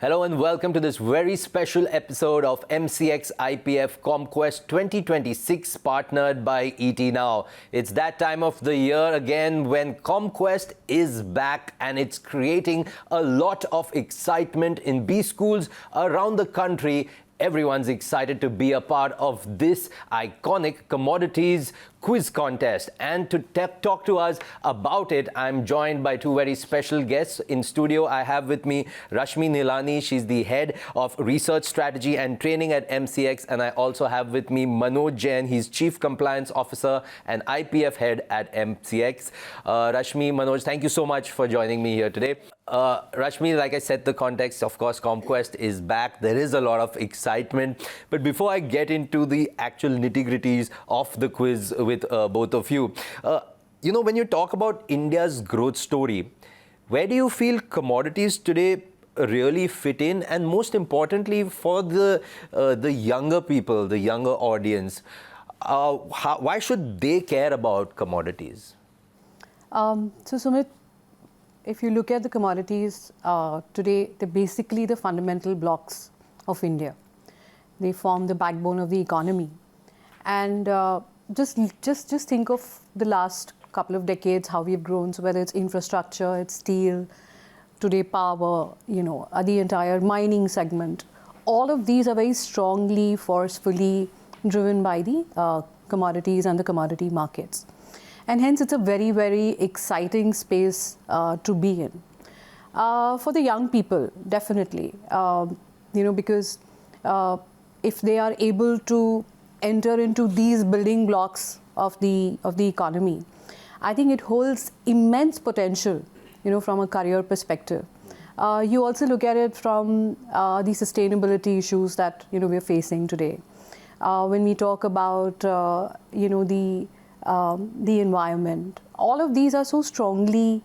Hello and welcome to this very special episode of MCX IPF Comquest 2026 partnered by ET Now. It's that time of the year again when Comquest is back and it's creating a lot of excitement in B schools around the country. Everyone's excited to be a part of this iconic commodities quiz contest. And to talk to us about it, I'm joined by two very special guests. In studio, I have with me Rashmi Nilani. She's the head of research strategy and training at MCX. And I also have with me Manoj Jain. He's chief compliance officer and IPF head at MCX. Rashmi, Manoj, thank you so much for joining me here today. Rashmi, like I said, the context, of course, Comquest is back. There is a lot of excitement. But before I get into the actual nitty-gritties of the quiz with both of you, when you talk about India's growth story, where do you feel commodities today really fit in? And most importantly, for the younger people, the younger audience, why should they care about commodities? So, Sumit, if you look at the commodities today, they're basically the fundamental blocks of India. They form the backbone of the economy. And just think of the last couple of decades, how we've grown. So whether it's infrastructure, it's steel, today power, the entire mining segment. All of these are very strongly, forcefully driven by the commodities and the commodity markets. And hence, it's a very, very exciting space to be in. For the young people, definitely, because if they are able to enter into these building blocks of the economy, I think it holds immense potential, from a career perspective. You also look at it from the sustainability issues that, we're facing today. When we talk about, the environment, all of these are so strongly,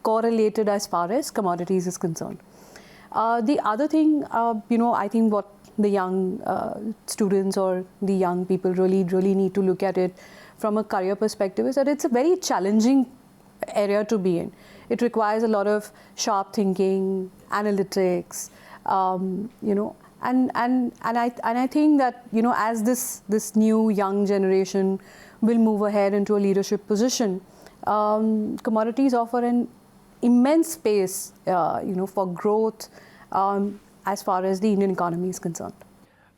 correlated as far as commodities is concerned. The other thing, I think what the young students or the young people really need to look at it from a career perspective is that it's a very challenging area to be in. It requires a lot of sharp thinking, analytics, and I think that as this new young generation will move ahead into a leadership position, commodities offer an immense space for growth as far as the Indian economy is concerned.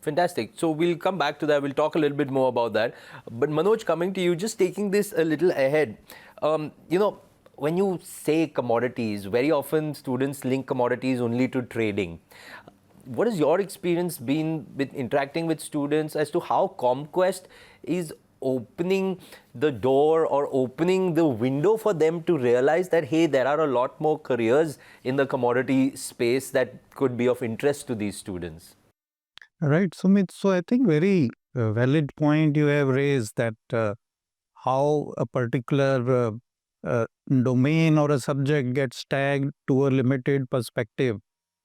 Fantastic. So we'll come back to that. We'll talk a little bit more about that. But Manoj, coming to you, just taking this a little ahead, when you say commodities, very often students link commodities only to trading. What has your experience been with interacting with students as to how Comquest is opening the door or opening the window for them to realize that, hey, there are a lot more careers in the commodity space that could be of interest to these students? Right, Sumit. So I think very valid point you have raised that how a particular domain or a subject gets tagged to a limited perspective.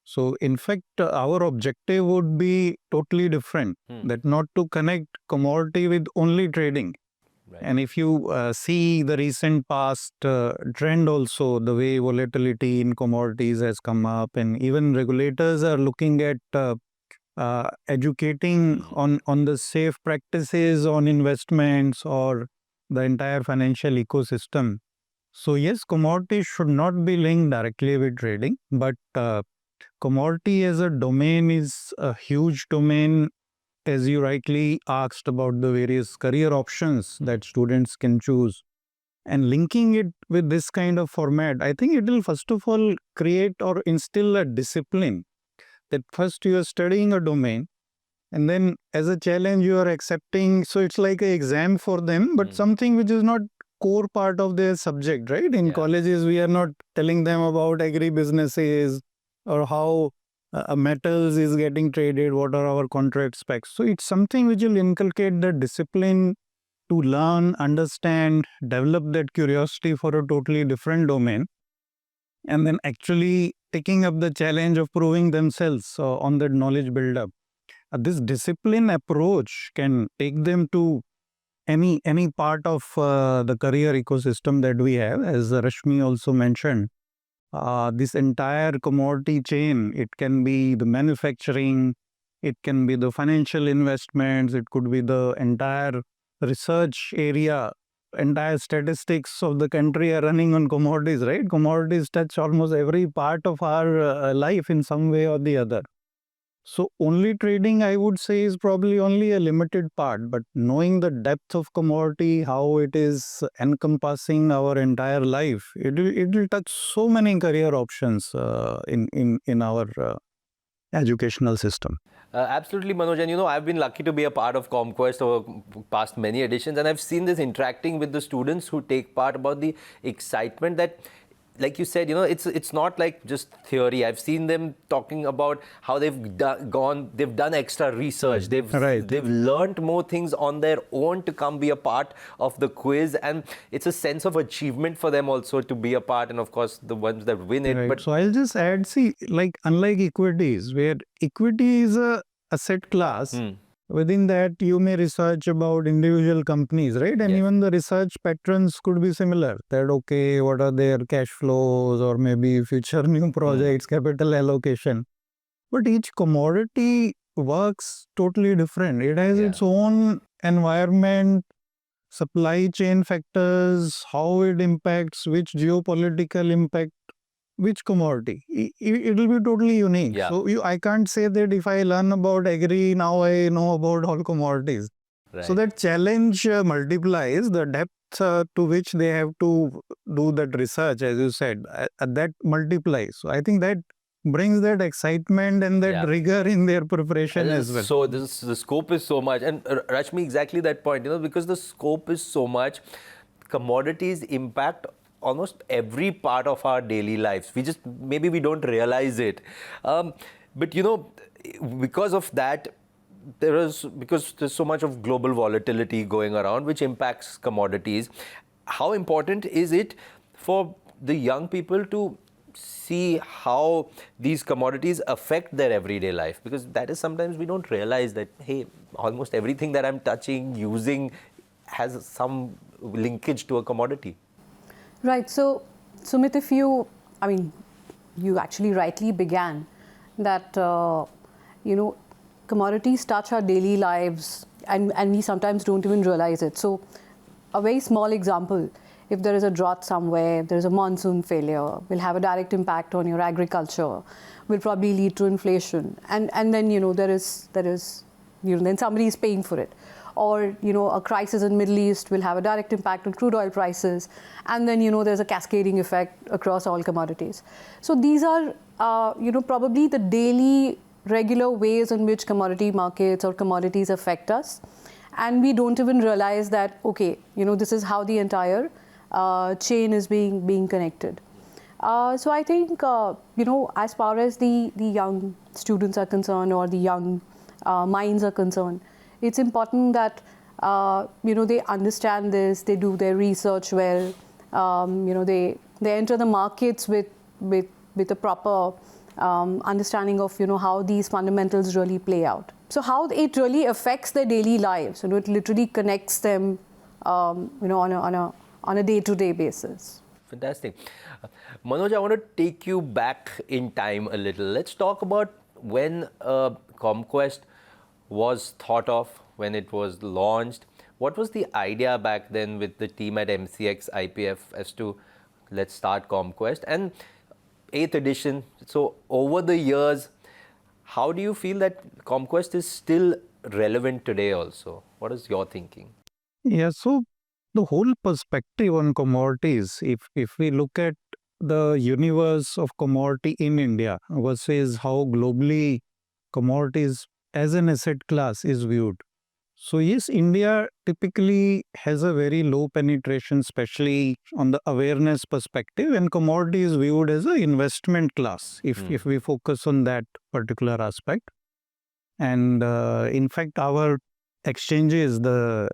So in fact, our objective would be totally different, that not to connect commodity with only trading. Right. And if you see the recent past trend also, the way volatility in commodities has come up, and even regulators are looking at educating on the safe practices on investments or the entire financial ecosystem. So yes, commodities should not be linked directly with trading, but commodity as a domain is a huge domain, as you rightly asked about the various career options that students can choose. And linking it with this kind of format, I think it will first of all create or instill a discipline that first you are studying a domain and then as a challenge you are accepting. So it's like an exam for them, but something which is not core part of their subject, right? In colleges, we are not telling them about agri-businesses or how metals is getting traded, what are our contract specs. So it's something which will inculcate the discipline to learn, understand, develop that curiosity for a totally different domain, and then actually taking up the challenge of proving themselves on that knowledge build-up. This discipline approach can take them to any part of the career ecosystem that we have, as Rashmi also mentioned. this entire commodity chain. It can be the manufacturing, it can be the financial investments, it could be the entire research area. Entire statistics of the country are running on commodities, right? Commodities touch almost every part of our life in some way or the other. So only trading, I would say, is probably only a limited part, but knowing the depth of commodity, how it is encompassing our entire life, it will touch so many career options in our educational system. Absolutely, Manoj. And I've been lucky to be a part of Comquest over past many editions, and I've seen this interacting with the students who take part about the excitement that, like you said, it's not like just theory. I've seen them talking about how they've done extra research. They've learned more things on their own to come be a part of the quiz, and it's a sense of achievement for them also to be a part. And of course, the ones that win it. Right. But so I'll just add, see, like unlike equities, where equity is a asset class. Within that, you may research about individual companies, right? And even the research patterns could be similar. That, okay, what are their cash flows or maybe future new projects, capital allocation. But each commodity works totally different. It has its own environment, supply chain factors, how it impacts, which geopolitical impact, which commodity. It will be totally unique. So I can't say that if I learn about agri, now I know about all commodities. Right. So that challenge multiplies the depth to which they have to do that research, as you said, that multiplies. So I think that brings that excitement and that rigor in their preparation as well. So the scope is so much. And Rashmi, exactly that point, because the scope is so much, commodities impact almost every part of our daily lives. Maybe we don't realize it. But because of that, because there's so much of global volatility going around, which impacts commodities, how important is it for the young people to see how these commodities affect their everyday life? Because that is sometimes we don't realize that, hey, almost everything that I'm touching, using has some linkage to a commodity. Right. So, Sumit, you actually rightly began that, commodities touch our daily lives and we sometimes don't even realize it. So, a very small example, if there is a drought somewhere, if there is a monsoon failure, will have a direct impact on your agriculture, will probably lead to inflation. And then, then somebody is paying for it. Or, a crisis in Middle East will have a direct impact on crude oil prices. And then, there's a cascading effect across all commodities. So these are, probably the daily regular ways in which commodity markets or commodities affect us. And we don't even realize that, okay, this is how the entire chain is being connected. So I think, as far as the young students are concerned or the young minds are concerned, it's important that they understand this, they do their research well, they enter the markets with a proper understanding of how these fundamentals really play out. So how it really affects their daily lives, it literally connects them, on a day-to-day basis. Fantastic. Manoj, I want to take you back in time a little. Let's talk about when Comquest was thought of, when it was launched. What was the idea back then with the team at MCX IPF as to let's start Comquest? And 8th edition, so over the years, how do you feel that Comquest is still relevant today also? What is your thinking? Yeah, so the whole perspective on commodities, if we look at the universe of commodity in India versus how globally commodities as an asset class is viewed. So yes, India typically has a very low penetration, especially on the awareness perspective, and commodity is viewed as an investment class if we focus on that particular aspect. And in fact, our exchanges, the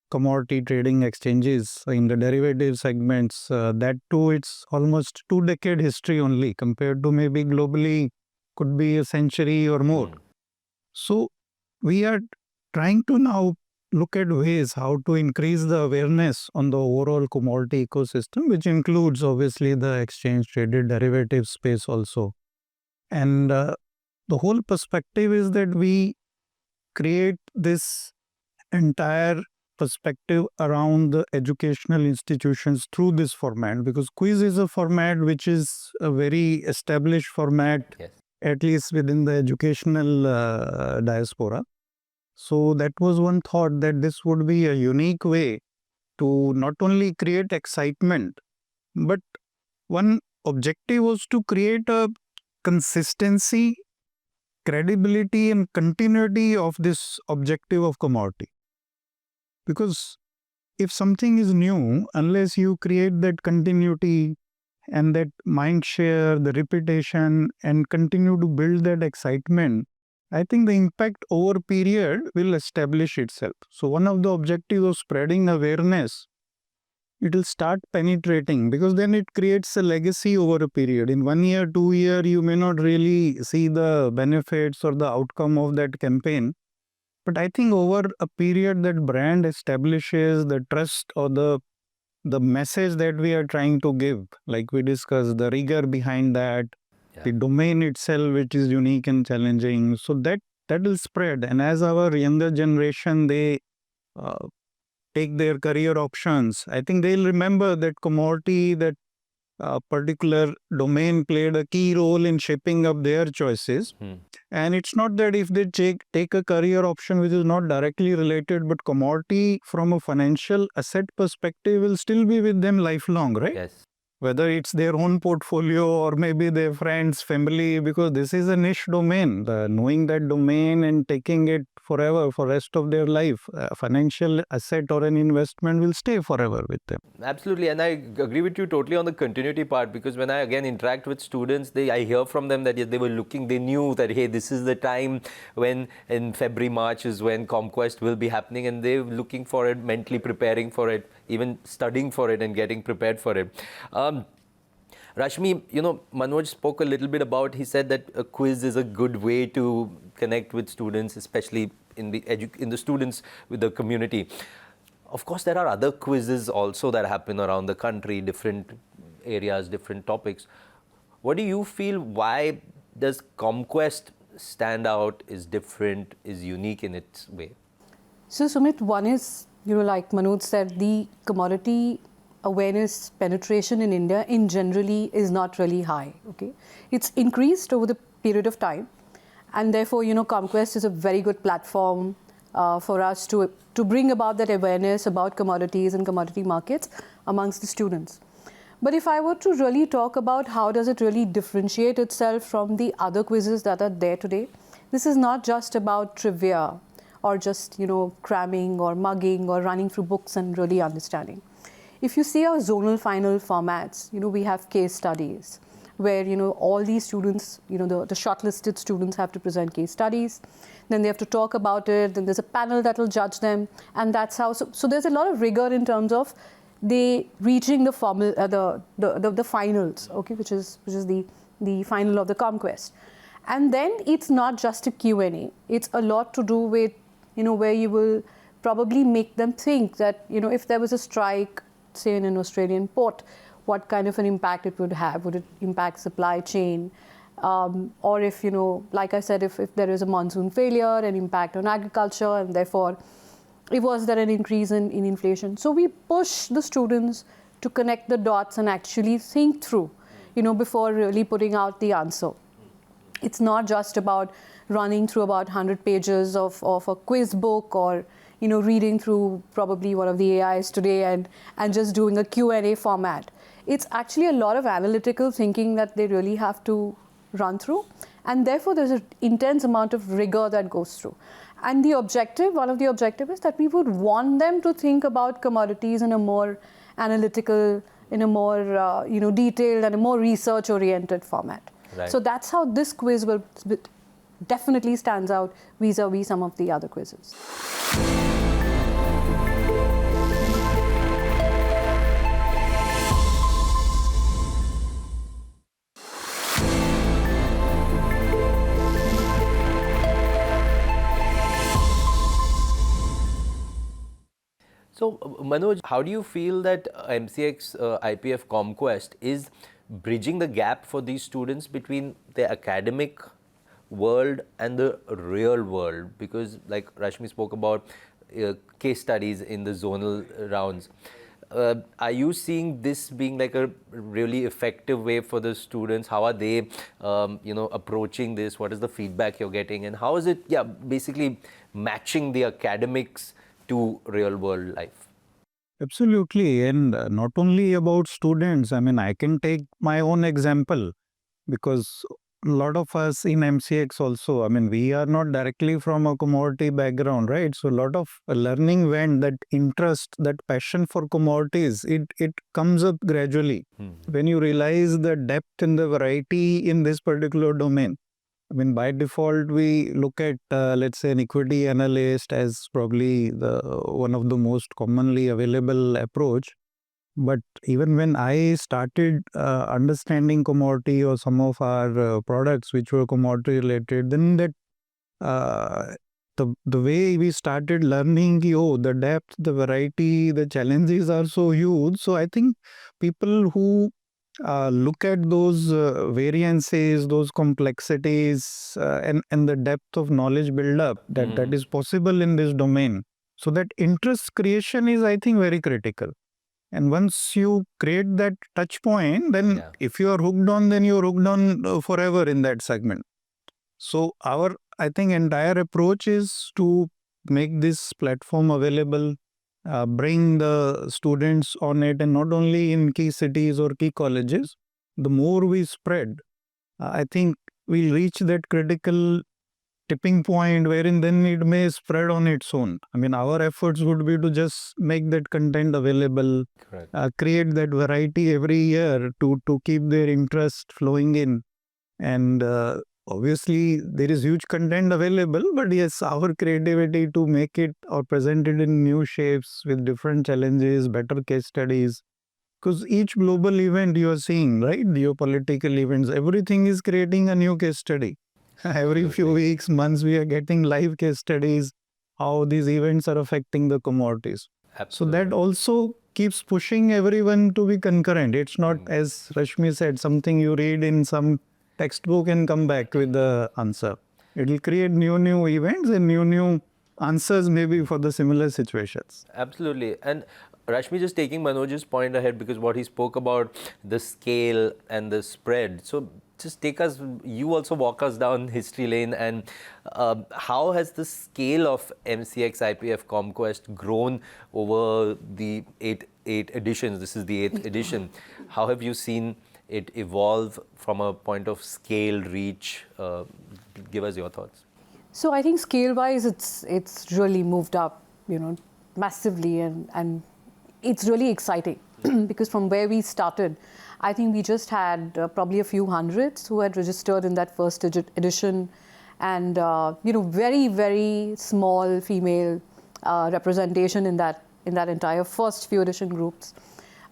commodity trading exchanges in the derivative segments, that too, it's almost 2-decade history only compared to maybe globally could be a century or more. So we are trying to now look at ways how to increase the awareness on the overall commodity ecosystem, which includes obviously the exchange traded derivative space also. And the whole perspective is that we create this entire perspective around the educational institutions through this format, because quiz is a format which is a very established format, Yes. at least within the educational diaspora. So that was one thought, that this would be a unique way to not only create excitement, but one objective was to create a consistency, credibility and continuity of this objective of commodity. Because if something is new, unless you create that continuity and that mind share, the repetition, and continue to build that excitement, I think the impact over period will establish itself. So one of the objectives of spreading awareness, it will start penetrating, because then it creates a legacy over a period. In 1 year, 2 year, you may not really see the benefits or the outcome of that campaign. But I think over a period, that brand establishes the trust or the message that we are trying to give, like we discussed, the rigor behind that, the domain itself, which is unique and challenging. So that will spread. And as our younger generation, they take their career options, I think they'll remember that commodity, that particular domain played a key role in shaping up their choices. And it's not that if they take a career option which is not directly related, but commodity from a financial asset perspective will still be with them lifelong, right? Yes. Whether it's their own portfolio or maybe their friends, family, because this is a niche domain. Knowing that domain and taking it forever, for rest of their life, a financial asset or an investment will stay forever with them. Absolutely, and I agree with you totally on the continuity part, because when I again interact with students, I hear from them that they were looking, they knew that, hey, this is the time when in February, March is when Comquest will be happening, and they're looking for it, mentally preparing for it, even studying for it and getting prepared for it. Rashmi, Manoj spoke a little bit about, he said that a quiz is a good way to connect with students, especially in the students with the community. Of course, there are other quizzes also that happen around the country, different areas, different topics. What do you feel, why does Comquest stand out, is different, is unique in its way? So Sumit, one is, like Manoj said, the commodity awareness penetration in India in generally is not really high. Okay, it's increased over the period of time, and therefore Comquest is a very good platform for us to bring about that awareness about commodities and commodity markets amongst the students. But if I were to really talk about how does it really differentiate itself from the other quizzes that are there today, this is not just about trivia or just cramming or mugging or running through books and really understanding. If you see our zonal final formats, we have case studies where, all these students, the shortlisted students have to present case studies. Then they have to talk about it. Then there's a panel that will judge them. And that's how, so there's a lot of rigor in terms of they reaching the the finals, okay, which is the final of the Comquest. And then it's not just a Q&A. It's a lot to do with, where you will probably make them think that, if there was a strike, say in an Australian port, what kind of an impact it would have? Would it impact supply chain? Or if, like I said, if there is a monsoon failure, an impact on agriculture, and therefore, was there an increase in inflation? So we push the students to connect the dots and actually think through, before really putting out the answer. It's not just about running through about 100 pages of a quiz book or reading through probably one of the AIs today and just doing a Q&A format. It's actually a lot of analytical thinking that they really have to run through. And therefore, there's an intense amount of rigor that goes through. And the objective, one of the objectives is that we would want them to think about commodities in a more analytical, in a more detailed and a more research-oriented format. Right. So that's how this quiz will definitely stands out vis-a-vis some of the other quizzes. So, Manoj, how do you feel that MCX IPF Comquest is bridging the gap for these students between the academic world and the real world? Because, like Rashmi spoke about case studies in the zonal rounds. Are you seeing this being like a really effective way for the students? How are they, approaching this? What is the feedback you're getting, and how is it, basically matching the academics to real world life? Absolutely. And not only about students, I mean, I can take my own example because a lot of us in MCX also, I mean, we are not directly from a commodity background, right? So a lot of learning when that interest, that passion for commodities, it comes up gradually when you realize the depth and the variety in this particular domain. I mean, by default, we look at, let's say, an equity analyst as probably the one of the most commonly available approach. But even when I started understanding commodity or some of our products which were commodity related, then that the way we started learning, the depth, the variety, the challenges are so huge. So I think people who look at those variances, those complexities, and the depth of knowledge build up that is possible in this domain. So that interest creation is, I think, very critical. And once you create that touch point, then if you are hooked on, then you're hooked on forever in that segment. So our, I think, entire approach is to make this platform available, bring the students on it, and not only in key cities or key colleges. The more we spread, I think we'll reach that critical tipping point wherein then it may spread on its own. I mean, our efforts would be to just make that content available, create that variety every year to keep their interest flowing in. And obviously, there is huge content available, but yes, our creativity to make it or present it in new shapes with different challenges, better case studies. Because each global event you are seeing, right, geopolitical events, everything is creating a new case study. Every few weeks, months, we are getting live case studies, how these events are affecting the commodities. Absolutely. So that also keeps pushing everyone to be concurrent. It's not, as Rashmi said, something you read in some textbook and come back with the answer. It will create new events and new answers maybe for the similar situations. Absolutely. And Rashmi, just taking Manoj's point ahead, because what he spoke about, the scale and the spread. So just take us, you also walk us down history lane, and how has the scale of MCX IPF Comquest grown over the eight editions? This is the 8th edition. How have you seen it evolve from a point of scale, reach? Give us your thoughts. So I think scale-wise, it's really moved up, massively, and it's really exciting because from where we started, I think we just had probably a few hundreds who had registered in that first edition, and very, very small female representation in that entire first few edition groups.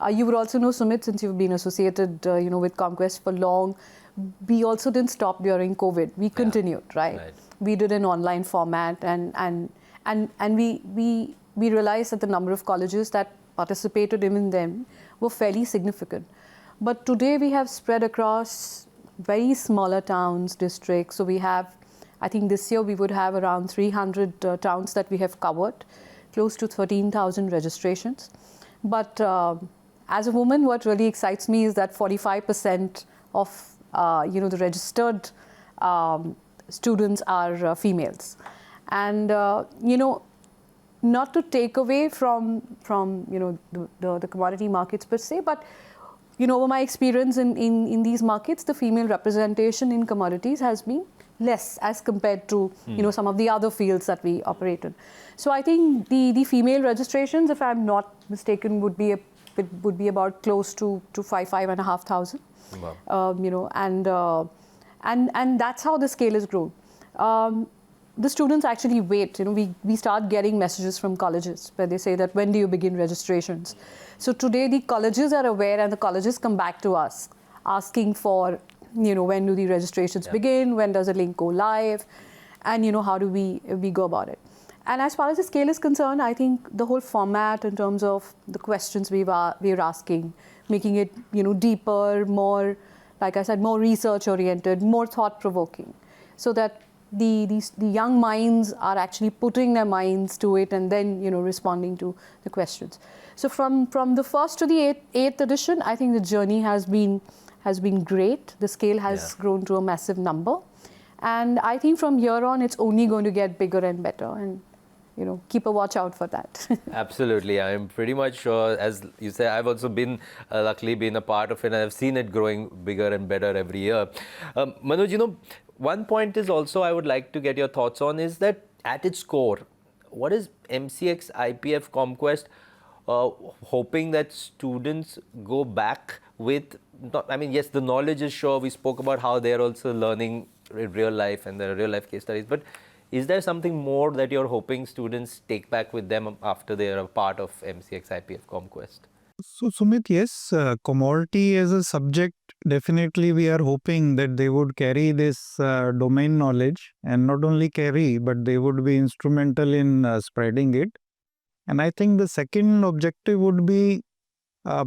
You would also know, Sumit, since you've been associated with Comquest for long, we also didn't stop during COVID. We continued, right? We did an online format, and we realized that the number of colleges that participated in them were fairly significant. But today we have spread across very smaller towns, districts. So we have, I think this year we would have around 300 towns that we have covered, close to 13,000 registrations. But as a woman, what really excites me is that 45% of the registered students are females, and not to take away from the commodity markets per se, but over my experience in these markets, the female representation in commodities has been less as compared to some of the other fields that we operate in. So I think the female registrations, if I'm not mistaken, would be about close to 5,500. Wow. And that's how the scale has grown. The students actually wait. We start getting messages from colleges where they say that, when do you begin registrations? So today the colleges are aware, and the colleges come back to us asking for, when do the registrations begin? When does a link go live? And how do we go about it? And as far as the scale is concerned, I think the whole format in terms of the questions we're asking, making it deeper, more, like I said, more research oriented, more thought provoking, so that the young minds are actually putting their minds to it and then responding to the questions. So from the first to the eighth edition, I think the journey has been great. The scale has grown to a massive number, and I think from here on it's only going to get bigger and better. And keep a watch out for that. Absolutely. I'm pretty much sure, as you say, I've also been, luckily been a part of it, and I've seen it growing bigger and better every year. Manoj, one point is also I would like to get your thoughts on is that at its core, what is MCX IPF Comquest hoping that students go back with? Yes, the knowledge is sure. We spoke about how they're also learning in real life and the real life case studies, but is there something more that you're hoping students take back with them after they are a part of MCX IPF Comquest? So, Sumit, yes, commodity as a subject, definitely we are hoping that they would carry this domain knowledge, and not only carry, but they would be instrumental in spreading it. And I think the second objective would be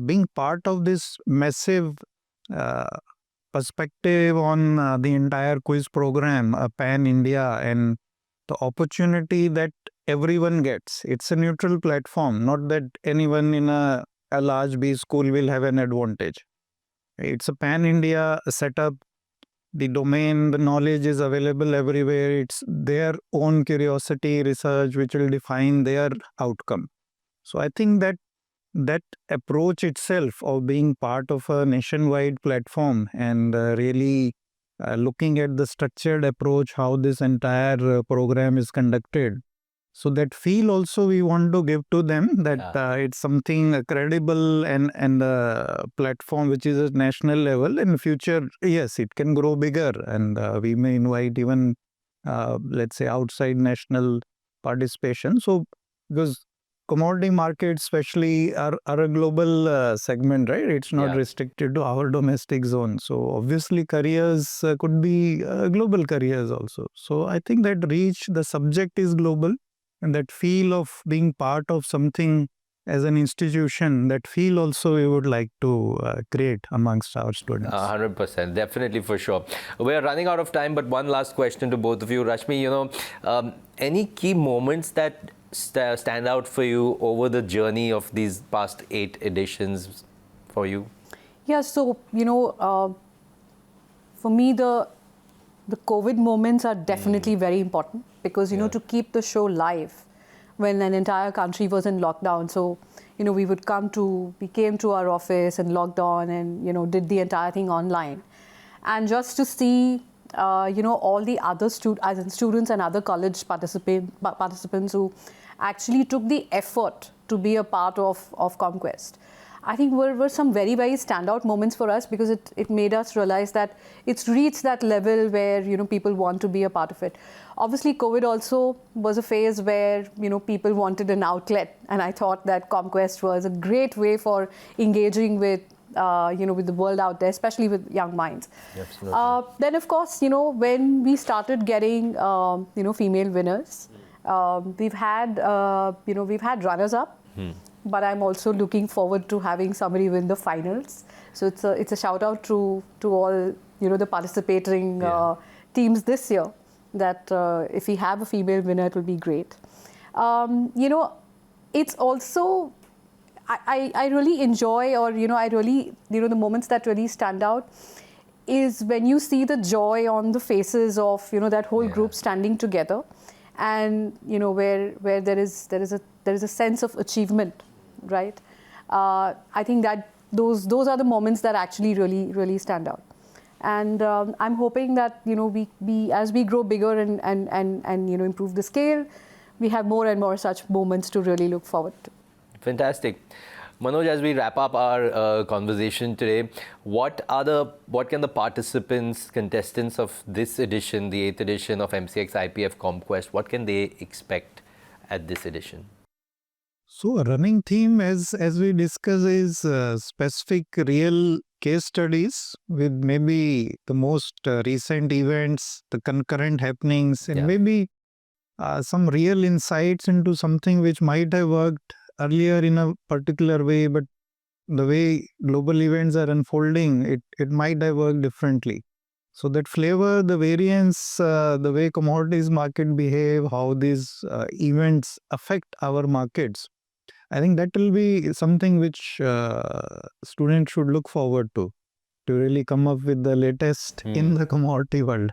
being part of this massive perspective on the entire quiz program, pan-India, and the opportunity that everyone gets. It's a neutral platform, not that anyone in a large B school will have an advantage. It's a pan-India setup. The domain, the knowledge is available everywhere. It's their own curiosity, research, which will define their outcome. So I think that approach itself of being part of a nationwide platform and really looking at the structured approach, how this entire program is conducted. So that feel also we want to give to them, that it's something credible and a platform which is at national level. In future, yes, it can grow bigger, and we may invite even, let's say, outside national participation. So because commodity markets especially are a global segment, right? It's not restricted to our domestic zone. So obviously careers could be global careers also. So I think that reach, the subject is global, and that feel of being part of something as an institution, that feel also we would like to create amongst our students. 100%, definitely, for sure. We're running out of time, but one last question to both of you. Rashmi, any key moments that stand out for you over the journey of these past 8 editions for you? Yeah, so, for me, the COVID moments are definitely very important, because, to keep the show live when an entire country was in lockdown. So, we came to our office and logged on and, did the entire thing online. And just to see, all the other students and other college participants who actually took the effort to be a part of Comquest, I think were some very, very standout moments for us, because it made us realize that it's reached that level where, people want to be a part of it. Obviously, COVID also was a phase where, people wanted an outlet. And I thought that Comquest was a great way for engaging with, with the world out there, especially with young minds. Absolutely. Then, of course, when we started getting, female winners, we've had runners-up. But I'm also looking forward to having somebody win the finals. So it's a shout out to all the participating teams this year, that if we have a female winner, it will be great. It's also, I really enjoy, or I really, the moments that really stand out is when you see the joy on the faces of that whole group standing together, and where there is a sense of achievement. Right, I think that those are the moments that actually really stand out, and I'm hoping that we as we grow bigger and improve the scale, we have more and more such moments to really look forward to. Fantastic. Manoj, as we wrap up our conversation today, what can the participants, contestants of this edition, the 8th edition of MCX IPF Comquest, what can they expect at this edition? So a running theme, as we discuss, is specific real case studies with maybe the most recent events, the concurrent happenings, and maybe some real insights into something which might have worked earlier in a particular way, but the way global events are unfolding, it might have worked differently. So that flavor, the variance, the way commodities market behave, how these events affect our markets, I think that will be something which students should look forward to really come up with the latest in the commodity world.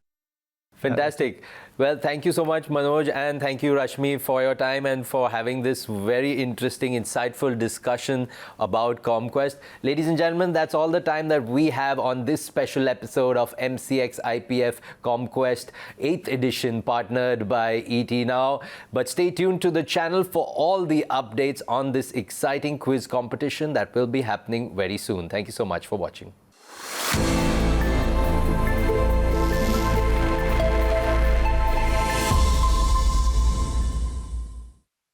Fantastic. Well, thank you so much, Manoj, and thank you, Rashmi, for your time and for having this very interesting, insightful discussion about Comquest. Ladies and gentlemen, that's all the time that we have on this special episode of MCX IPF Comquest 8th edition, partnered by ET Now. But stay tuned to the channel for all the updates on this exciting quiz competition that will be happening very soon. Thank you so much for watching.